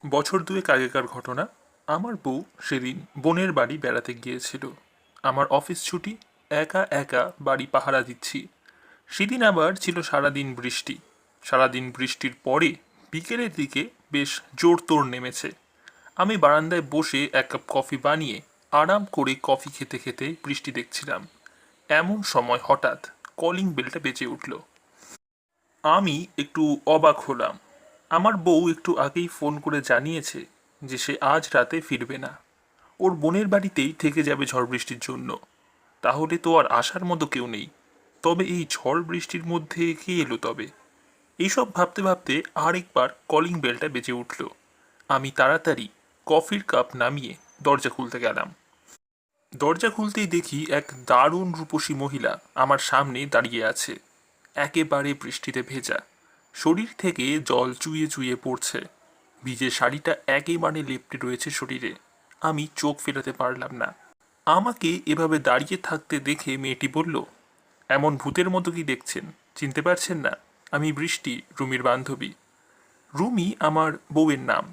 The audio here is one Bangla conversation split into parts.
বছর দুয়েক আগেকার ঘটনা। আমার বউ সেদিন বোনের বাড়ি বেড়াতে গিয়েছিল। আমার অফিস ছুটি, একা একা বাড়ি পাহারা দিচ্ছি। সেদিন আবার ছিল সারাদিন বৃষ্টি। সারাদিন বৃষ্টির পরে বিকেলের দিকে বেশ জোর তোড় নেমেছে। আমি বারান্দায় বসে এক কাপ কফি বানিয়ে আরাম করে কফি খেতে খেতে বৃষ্টি দেখছিলাম। এমন সময় হঠাৎ কলিং বেলটা বেজে উঠল। আমি একটু অবাক হলাম। আমার বউ একটু আগেই ফোন করে জানিয়েছে যে সে আজ রাতে ফিরবে না, ওর বোনের বাড়িতেই থেকে যাবে ঝড় বৃষ্টির জন্য। তাহলে তো আর আসার মতো কেউ নেই। তবে এই ঝড় বৃষ্টির মধ্যে কে এলো তবে? এইসব ভাবতে ভাবতে আরেকবার কলিং বেলটা বেজে উঠল। আমি তাড়াতাড়ি কফির কাপ নামিয়ে দরজা খুলতে গেলাম। দরজা খুলতেই দেখি এক দারুণ রূপসী মহিলা আমার সামনে দাঁড়িয়ে আছে। একেবারে বৃষ্টিতে ভেজা, শরীর থেকে জল চুইয়ে চুইয়ে পড়ছে। ভিজে শাড়িটা একেবারে লেপ্টে রয়েছে শরীরে। আমি চোখ ফেরাতে পারলাম না। আমাকে এভাবে দাঁড়িয়ে থাকতে দেখে মেয়েটি বলল, এমন ভূতের মতো কি দেখছেন? চিনতে পারছেন না? আমি বৃষ্টি, রুমির বান্ধবী। রুমি আমার বউয়ের নাম।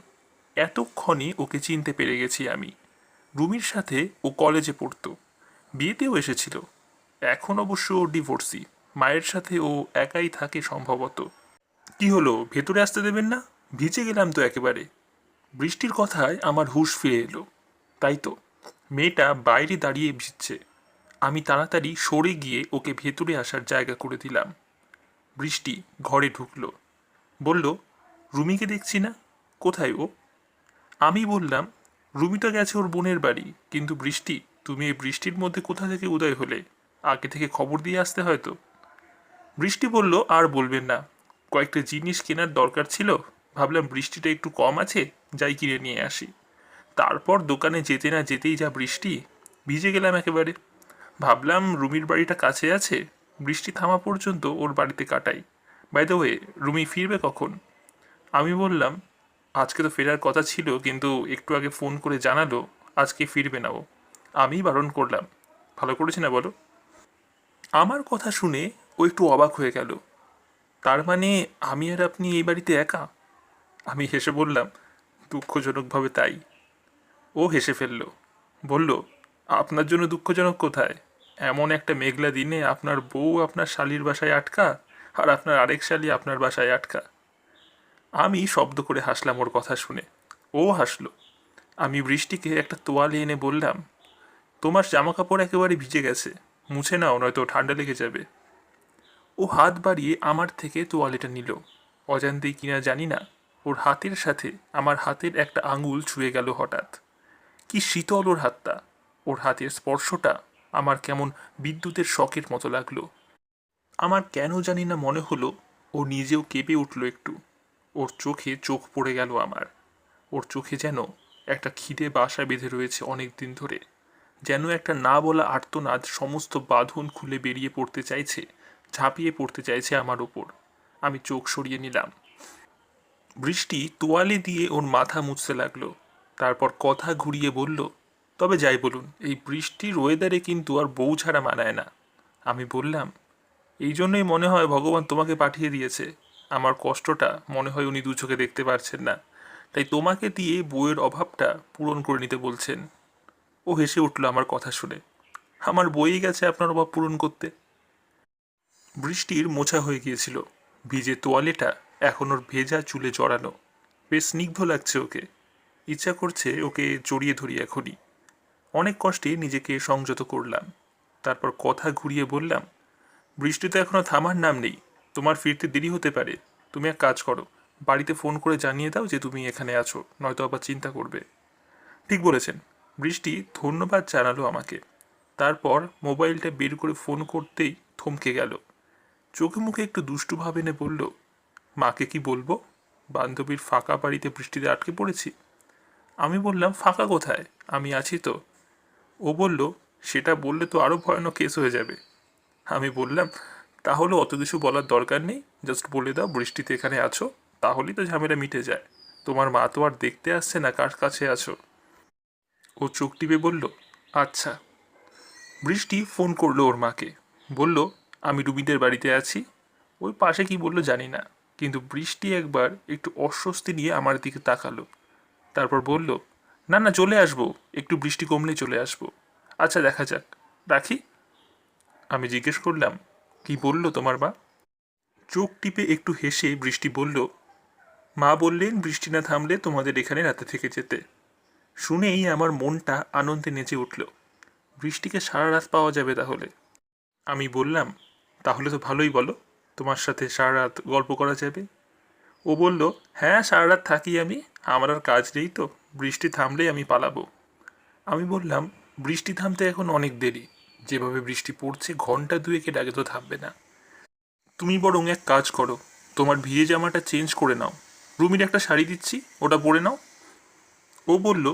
এতক্ষণে ওকে চিনতে পেরে গেছি আমি। রুমির সাথে ও কলেজে পড়তো, বিয়েতেও এসেছিল। এখন অবশ্য ডিভোর্সি, মায়ের সাথে ও একাই থাকে সম্ভবত। কি হলো, ভেতরে আসতে দেবেন না? ভিজে গেলাম তো একেবারে। বৃষ্টির কথায় আমার হুঁশ ফিরে এলো। তাই তো, মেয়েটা বাইরে দাঁড়িয়ে ভিজছে। আমি তাড়াতাড়ি সরে গিয়ে ওকে ভেতরে আসার জায়গা করে দিলাম। বৃষ্টি ঘরে ঢুকলো, বলল, রুমিকে দেখছি না, কোথায় ও? আমি বললাম, রুমিটা গেছে ওর বোনের বাড়ি, কিন্তু বৃষ্টি, তুমি এই বৃষ্টির মধ্যে কোথা থেকে উদয় হলে? আগে থেকে খবর দিয়ে আসতে হয়তো। বৃষ্টি বলল, আর বলবেন না, কয়েকটা জিনিস কেনার দরকার ছিল। ভাবলাম বৃষ্টিটা একটু কম আছে, যাই কিনে নিয়ে আসি। তারপর দোকানে যেতে না যেতেই যা বৃষ্টি, ভিজে গেলাম একেবারে। ভাবলাম রুমির বাড়িটা কাছে আছে, বৃষ্টি থামা পর্যন্ত ওর বাড়িতে কাটাই। বাই দ্য ওয়ে, রুমি ফিরবে কখন? আমি বললাম, আজকে তো ফেরার কথা ছিল, কিন্তু একটু আগে ফোন করে জানালো আজকে ফিরবে না ও। আমি বারণ করলাম। ভালো করেছি না বলো? আমার কথা শুনে ও একটু অবাক হয়ে গেল। তার মানে আমি আর আপনি এই বাড়িতে একা? আমি হেসে বললাম, দুঃখজনকভাবে তাই। ও হেসে ফেলল, বলল, আপনার জন্য দুঃখজনক কোথায়? এমন একটা মেঘলা দিনে আপনার বউ আপনার শালির বাসায় আটকা, আর আপনার আরেক শালি আপনার বাসায় আটকা। আমি শব্দ করে হাসলাম ওর কথা শুনে। ও হাসলো। আমি বৃষ্টিকে একটা তোয়ালে এনে বললাম, তোমার জামা কাপড় একেবারে ভিজে গেছে, মুছে নাও, নয়তো ঠান্ডা লেগে যাবে। ও হাত বাড়িয়ে আমার থেকে তোয়ালেটা নিল। অজান্তেই কিনা জানি না, ওর হাতের সাথে আমার হাতের একটা আঙুল ছুঁয়ে গেল হঠাৎ। কি শীতল ওর হাতটা! ওর হাতের স্পর্শটা আমার কেমন বিদ্যুতের শকের মতো লাগলো। আমার কেন জানি না মনে হলো ও নিজেও কেঁপে উঠল একটু। ওর চোখে চোখ পড়ে গেল আমার। ওর চোখে যেন একটা খিদে বাসা বেঁধে রয়েছে অনেক দিন ধরে। যেন একটা না বলা আর্তনাদ সমস্ত বাঁধন খুলে বেরিয়ে পড়তে চাইছে, ঝাঁপিয়ে পড়তে চাইছে আমার ওপর। আমি চোখ সরিয়ে নিলাম। বৃষ্টি তোয়ালে দিয়ে ওর মাথা মুছতে লাগলো। তারপর কথা ঘুরিয়ে বলল, তবে যাই বলুন, এই বৃষ্টির ওয়েদারে কিন্তু আর বউ ছাড়া মানায় না। আমি বললাম, এই জন্যই মনে হয় ভগবান তোমাকে পাঠিয়ে দিয়েছে। আমার কষ্টটা মনে হয় উনি দু চোখে দেখতে পারছেন না, তাই তোমাকে দিয়ে বউয়ের অভাবটা পূরণ করে নিতে বলছেন। ও হেসে উঠল আমার কথা শুনে। আমার বই গেছে আপনার অভাব পূরণ করতে। বৃষ্টির মোছা হয়ে গিয়েছিল, ভিজে তোয়ালেটা এখন ওর ভেজা চুলে জড়ানো। বেশ স্নিগ্ধ লাগছে ওকে। ইচ্ছা করছে ওকে জড়িয়ে ধরি এখনই। অনেক কষ্টে নিজেকে সংযত করলাম। তারপর কথা ঘুরিয়ে বললাম, বৃষ্টি তো এখনো থামার নাম নেই, তোমার ফিরতে দেরি হতে পারে। তুমি এক কাজ করো, বাড়িতে ফোন করে জানিয়ে দাও যে তুমি এখানে আছো, নয়তো আবার চিন্তা করবে। ঠিক বলেছেন। বৃষ্টি ধন্যবাদ জানালো আমাকে। তারপর মোবাইলটা বের করে ফোন করতেই থমকে গেল। চোখে মুখে একটু দুষ্টু ভাব এনে বলল, মাকে কি বলবো? বান্ধবীর ফাঁকা বাড়িতে বৃষ্টিতে আটকে পড়েছি। আমি বললাম, ফাঁকা কোথায়, আমি আছি তো। ও বলল, সেটা বললে তো আরও ভয়ানক কেস হয়ে যাবে। আমি বললাম, তাহলে অত কিছু বলার দরকার নেই, জাস্ট বলে দাও বৃষ্টিতে এখানে আছো, তাহলেই তো ঝামেলা মিটে যায়। তোমার মা তো আর দেখতে আসছে না কার কাছে আছো। ও চোখ টিপে বলল, আচ্ছা। বৃষ্টি ফোন করলো ওর মাকে, বলল, আমি রুবিদের বাড়িতে আছি। ওই পাশে কি বললো জানি না, কিন্তু বৃষ্টি একবার একটু অস্বস্তি নিয়ে আমার দিকে তাকালো। তারপর বলল, না না চলে আসবো, একটু বৃষ্টি কমলেই চলে আসবো। আচ্ছা দেখা যাক, রাখি। আমি জিজ্ঞেস করলাম, কি বললো তোমার মা? চোখ টিপে একটু হেসে বৃষ্টি বলল, মা বললেন বৃষ্টি না থামলে তোমাদের এখানে রাতে থেকে যেতে। শুনেই আমার মনটা আনন্দে নেচে উঠল। বৃষ্টিকে সারা রাত পাওয়া যাবে তাহলে। আমি বললাম, তাহলে তো ভালোই, বলো, তোমার সাথে সারা রাত গল্প করা যাবে। ও বলল, হ্যাঁ সারা রাত থাকি আমি, আমার আর কাজ নেই তো, বৃষ্টি থামলেই আমি পালাবো। আমি বললাম, বৃষ্টি থামতে এখন অনেক দেরি, যেভাবে বৃষ্টি পড়ছে ঘন্টা দুয়েকের আগে তো থামবে না। তুমি বরং এক কাজ করো, তোমার ভিজে জামাটা চেঞ্জ করে নাও, রুমির একটা শাড়ি দিচ্ছি, ওটা পরে নাও। ও বলল,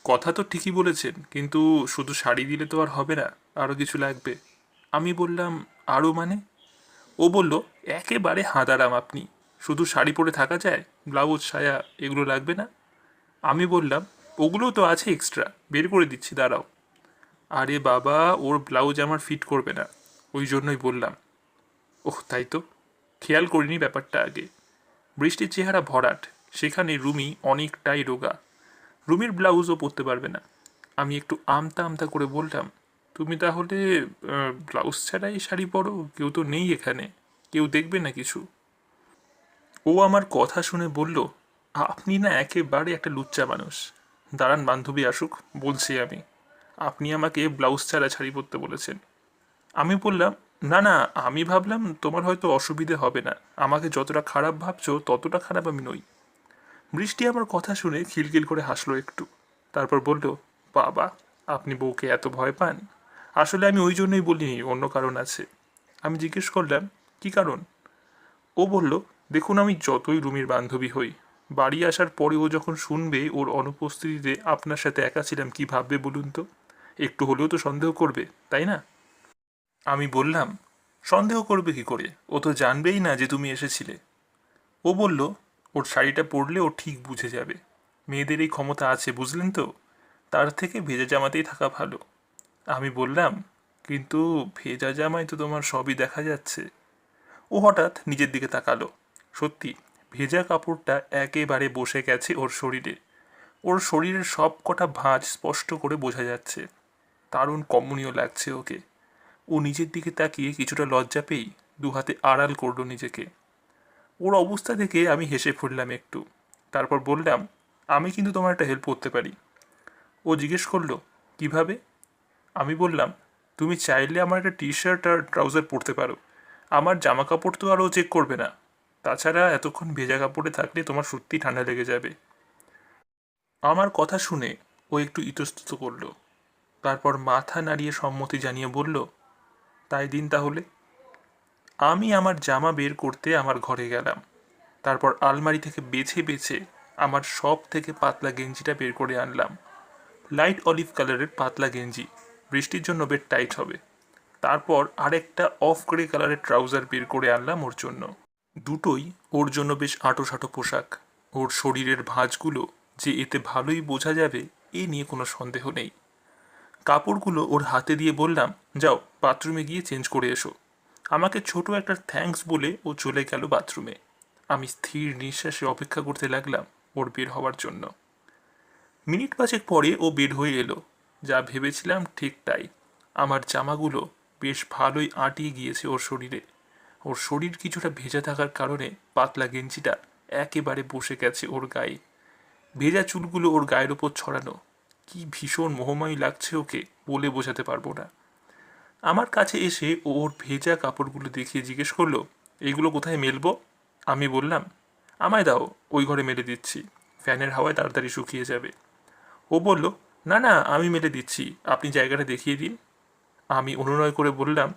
কথা তো ঠিকই বলেছেন, কিন্তু শুধু শাড়ি দিলে তো আর হবে না, আরও কিছু লাগবে। আমি বললাম, আরও মানে? ও বলল, একেবারে হাঁদারাম আপনি, শুধু শাড়ি পরে থাকা যায়, ব্লাউজ সায়া এগুলো লাগবে না? আমি বললাম, ওগুলোও তো আছে এক্সট্রা, বের করে দিচ্ছি, দাঁড়াও। আরে বাবা, ওর ব্লাউজ আমার ফিট করবে না, ওই জন্যই বললাম। ওহ তাই তো, খেয়াল করিনি ব্যাপারটা আগে। বৃষ্টির চেহারা ভরাট, সেখানে রুমি অনেকটাই রোগা, রুমির ব্লাউজও পরতে পারবে না। আমি একটু আমতা আমতা করে বললাম, তুমি তাহলে ব্লাউজ ছাড়াই শাড়ি পরো, কেউ তো নেই এখানে, কেউ দেখবে না কিছু? ও আমার কথা শুনে বলল, আপনি না একেবারে একটা লুচ্চা মানুষ। দাঁড়ান বান্ধবী আসুক, বলছি আমি। আপনি আমাকে ব্লাউজ ছাড়া শাড়ি পরতে বলেছেন। আমি বললাম, না না, আমি ভাবলাম তোমার হয়তো অসুবিধে হবে না, আমাকে যতটা খারাপ ভাবছো ততটা খারাপ আমি নই। বৃষ্টি আমার কথা শুনে খিলখিল করে হাসলো একটু, তারপর বলল, বাবা, আপনি বউকে এত ভয় পান? আসলে আমি ওই জন্যই বলিনি, অন্য কারণ আছে। আমি জিজ্ঞেস করলাম, কি কারণ? ও বলল, দেখুন আমি যতই রুমির বান্ধবী হই, বাড়ি আসার পরে ও যখন শুনবে ওর অনুপস্থিতিতে আপনার সাথে একা ছিলাম, কি ভাববে বলুন তো? একটু হলেও তো সন্দেহ করবে, তাই না? আমি বললাম, সন্দেহ করবে কি করে, ও তো জানবেই না যে তুমি এসেছিলে। ও বলল, ওর শাড়িটা পরলে ও ঠিক বুঝে যাবে, মেয়েদের এই ক্ষমতা আছে বুঝলেন তো, তার থেকে ভেজা জামাতেই থাকা ভালো। আমি বললাম, কিন্তু ভেজা জামায় তো তোমার সবই দেখা যাচ্ছে। ও হঠাৎ নিজের দিকে তাকালো। সত্যি, ভেজা কাপড়টা একেবারে বসে গেছে ওর শরীরে, ওর শরীরের সব কটা ভাঁজ স্পষ্ট করে বোঝা যাচ্ছে। দারুণ কমনীয় লাগছে ওকে। ও নিজের দিকে তাকিয়ে কিছুটা লজ্জা পেয়েই দু হাতে আড়াল করলো নিজেকে। ওর অবস্থা দেখে আমি হেসে পড়লাম একটু, তারপর বললাম, আমি কিন্তু তোমার একটা হেল্প করতে পারি। ও জিজ্ঞেস করলো, কিভাবে? আমি বললাম, তুমি চাইলে আমার একটা টি শার্ট আর ট্রাউজার পরতে পারো, আমার জামা কাপড় তো আর ও চেক করবে না, তাছাড়া এতক্ষণ ভেজা কাপড়ে থাকলে তোমার সত্যি ঠান্ডা লেগে যাবে। আমার কথা শুনে ও একটু ইতস্তত করলো, তারপর মাথা নাড়িয়ে সম্মতি জানিয়ে বলল, তাই দিন তাহলে। আমি আমার জামা বের করতে আমার ঘরে গেলাম, তারপর আলমারি থেকে বেছে বেছে আমার সব থেকে পাতলা গেঞ্জিটা বের করে আনলাম। লাইট অলিভ কালারের পাতলা গেঞ্জি, বৃষ্টির জন্য বেশ টাইট হবে। তারপর আরেকটা অফ গ্রে কালারের ট্রাউজার বের করে আনলাম ওর জন্য। দুটোই ওর জন্য বেশ আঁটো পোশাক। ওর শরীরের ভাঁজগুলো যে এতে ভালোই বোঝা যাবে, এ নিয়ে কোনো সন্দেহ নেই। কাপড়গুলো ওর হাতে দিয়ে বললাম, যাও বাথরুমে গিয়ে চেঞ্জ করে এসো। আমাকে ছোট একটা থ্যাঙ্কস বলে ও চলে গেল বাথরুমে। আমি স্থির নিঃশ্বাসে অপেক্ষা করতে লাগলাম ওর বের হওয়ার জন্য। মিনিট পাঁচেক পরে ও বের হয়ে এলো। যা ভেবেছিলাম ঠিক তাই, আমার জামাগুলো বেশ ভালোই আঁটিয়ে গিয়েছে ওর শরীরে। ওর শরীর কিছুটা ভেজা থাকার কারণে পাতলা গেঞ্জিটা একেবারে বসে গেছে ওর গায়ে। ভেজা চুলগুলো ওর গায়ের ওপর ছড়ানো, কি ভীষণ মোহময়ী লাগছে ওকে, বলে বোঝাতে পারবো না। আমার কাছে এসে ও ওর ভেজা কাপড়গুলো দেখিয়ে জিজ্ঞেস করলো, এগুলো কোথায় মেলবো? আমি বললাম, আমায় দাও, ওই ঘরে মেলে দিচ্ছি, ফ্যানের হাওয়ায় তাড়াতাড়ি শুকিয়ে যাবে। ও বলল, না না আমি মেলে দিচ্ছি, আপনি জায়গাটা দেখিয়ে দিন। আমি অনুনয় করে বললাম,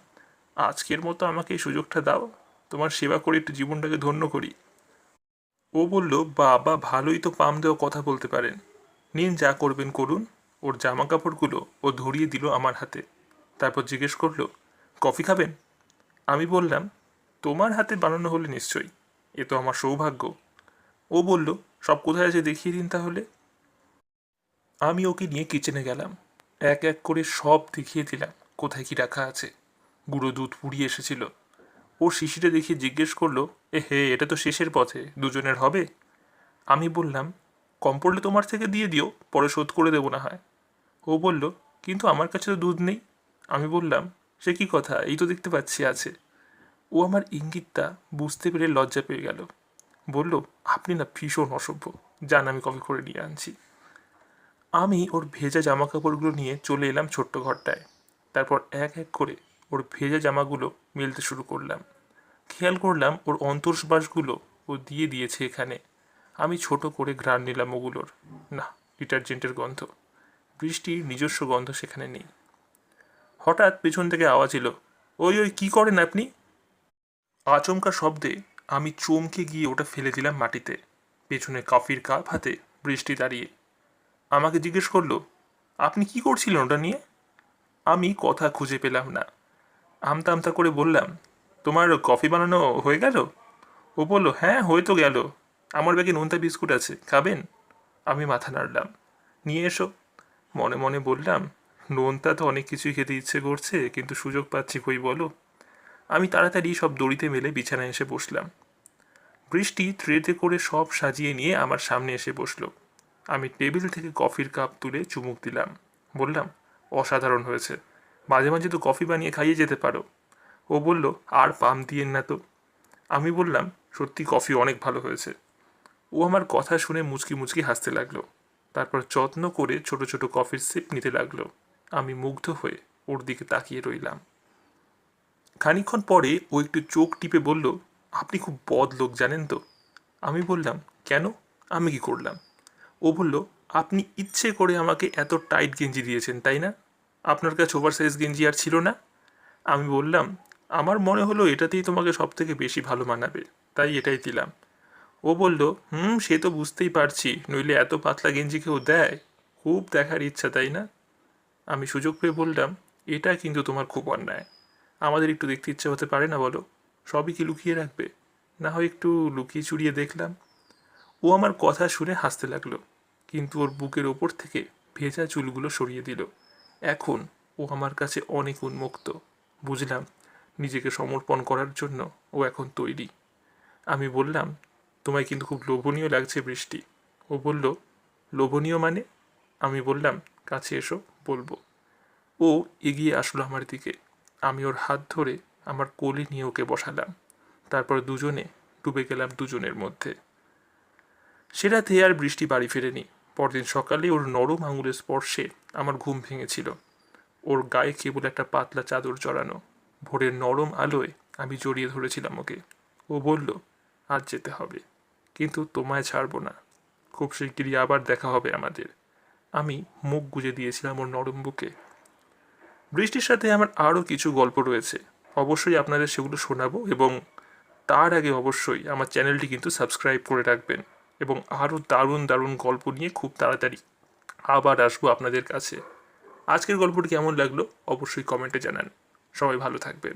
আজকের মতো আমাকে এই সুযোগটা দাও, তোমার সেবা করে একটু জীবনটাকে ধন্য করি। ও বলল, বাবা ভালোই তো পাম দেওয়া কথা বলতে পারেন, নিন যা করবেন করুন। ওর জামা কাপড়গুলো ও ধরিয়ে দিল আমার হাতে, তারপর জিজ্ঞেস করলো, কফি খাবেন? আমি বললাম, তোমার হাতে বানানো হলে নিশ্চয়ই, এ তো আমার সৌভাগ্য। ও বলল, সব কোথায় আছে দেখিয়ে দিন তাহলে। আমি ওকে নিয়ে কিচেনে গেলাম, এক এক করে সব দেখিয়ে দিলাম কোথায় কি রাখা আছে। গুঁড়ো দুধ পুড়িয়ে এসেছিল। ও শিশিটা দেখিয়ে জিজ্ঞেস করলো, এ হে, এটা তো শেষের পথে, দুজনের হবে? আমি বললাম, কম পড়লে তোমার থেকে দিয়ে দিও, পরে শোধ করে দেবো না হয়। ও বলল, কিন্তু আমার কাছে তো দুধ নেই। আমি বললাম, সে কি কথা, এই তো দেখতে পাচ্ছি আছে। ও আমার ইঙ্গিতটা বুঝতে পেরে লজ্জা পেয়ে গেল। বলল, আপনি না ভীষণ অসভ্য, যান আমি কফি করে নিয়ে আনছি। আমি ওর ভেজা জামা কাপড়গুলো নিয়ে চলে এলাম ছোট্ট ঘরটায়। তারপর এক এক করে ওর ভেজা জামাগুলো মেলতে শুরু করলাম। খেয়াল করলাম ওর অন্তর্বাসগুলো ও দিয়ে দিয়েছে এখানে। আমি ছোট করে ঘ্রাণ নিলাম ওগুলোর। না, ডিটারজেন্টের গন্ধ। বৃষ্টির নিজস্ব গন্ধ সেখানে নেই। হঠাৎ পেছন থেকে আওয়াজ এলো, ওই ওই কী করেন আপনি? আচমকা শব্দে আমি চমকে গিয়ে ওটা ফেলে দিলাম মাটিতে। পেছনে কফির কাপ হাতে বৃষ্টি দাঁড়িয়ে আমাকে জিজ্ঞেস করলো, আপনি কি করছিলেন ওটা নিয়ে? আমি কথা খুঁজে পেলাম না। আমতা আমতা করে বললাম, তোমার কফি বানানো হয়ে গেল? ও বলল, হ্যাঁ হয়ে তো গেল। আমার ব্যাগে নোনতা বিস্কুট আছে, খাবেন? আমি মাথা নাড়লাম। নিয়ে এসো। মনে মনে বললাম, নোনতা তো অনেক কিছুই খেতে ইচ্ছে করছে, কিন্তু সুযোগ পাচ্ছি কই বলো। আমি তাড়াতাড়ি সব দড়িতে মেলে বিছানায় এসে বসলাম। বৃষ্টি ট্রেতে করে সব সাজিয়ে নিয়ে আমার সামনে এসে বসলো। আমি টেবিল থেকে কফির কাপ তুলে চুমুক দিলাম। বললাম, অসাধারণ হয়েছে, মাঝে মাঝে তো কফি বানিয়ে খাইয়ে যেতে পারো। ও বলল, আর পাম দিয়েন না তো। আমি বললাম, সত্যি কফি অনেক ভালো হয়েছে। ও আমার কথা শুনে মুচকি মুচকি হাসতে লাগলো। তারপর যত্ন করে ছোট ছোট কফির সিপ নিতে লাগলো। আমি মুগ্ধ হয়ে ওর দিকে তাকিয়ে রইলাম। খানিকক্ষণ পরে ও একটু চোখ টিপে বলল, আপনি খুব বদ লোক জানেন তো। আমি বললাম, কেন, আমি কি করলাম? ও বলল, আপনি ইচ্ছে করে আমাকে এত টাইট গেঞ্জি দিয়েছেন, তাই না? আপনার কাছে ওভার সাইজ গেঞ্জি আর ছিল না? আমি বললাম, আমার মনে হলো এটাতেই তোমাকে সব থেকে বেশি ভালো মানাবে, তাই এটাই দিলাম। ও বলল, সে তো বুঝতেই পারছি, নইলে এত পাতলা গেঞ্জি কেউ দেয়? খুব দেখার ইচ্ছা, তাই না? আমি সুযোগ পেয়ে বললাম, এটা কিন্তু তোমার খুব অন্যায়। আমাদের একটু দেখতে ইচ্ছে হতে পারে না বলো? সবই কি লুকিয়ে রাখবে? না হয় একটু লুকিয়ে চুরিয়ে দেখলাম। ও আমার কথা শুনে হাসতে লাগলো, কিন্তু ওর বুকের ওপর থেকে ভেজা চুলগুলো সরিয়ে দিল। এখন ও আমার কাছে অনেক উন্মুক্ত। বুঝলাম, নিজেকে সমর্পণ করার জন্য ও এখন তৈরি। আমি বললাম, তোমায় কিন্তু খুব লোভনীয় লাগছে বৃষ্টি। ও বলল, লোভনীয় মানে? আমি বললাম, কাছে এসো, বলবো। ও এগিয়ে আসলো আমার দিকে। আমি ওর হাত ধরে আমার কোলে নিয়ে ওকে বসালাম। তারপর দুজনে ডুবে গেলাম দুজনের মধ্যে। সে রাতে আর বৃষ্টি বাড়ি ফেরেনি। পরদিন সকালে ওর নরম আঙুলের স্পর্শে আমার ঘুম ভেঙেছিল। ওর গায়ে কেবল একটা পাতলা চাদর জড়ানো। ভোরের নরম আলোয় আমি জড়িয়ে ধরেছিলাম ওকে। ও বলল, আজ যেতে হবে, কিন্তু তোমায় ছাড়বো না। খুব শিগগিরই আবার দেখা হবে আমাদের। আমি মুখ গুজে দিয়েছিলাম ওর নরম বুকে। বৃষ্টির সাথে আমার আরও কিছু গল্প রয়েছে, অবশ্যই আপনাদের সেগুলো শোনাবো, এবং তার আগে অবশ্যই আমার চ্যানেলটি কিন্তু সাবস্ক্রাইব করে রাখবেন, এবং আরও দারুণ দারুণ গল্প নিয়ে খুব তাড়াতাড়ি আবার আসবো আপনাদের কাছে। আজকের গল্পটি কেমন লাগলো অবশ্যই কমেন্টে জানান। সবাই ভালো থাকবেন।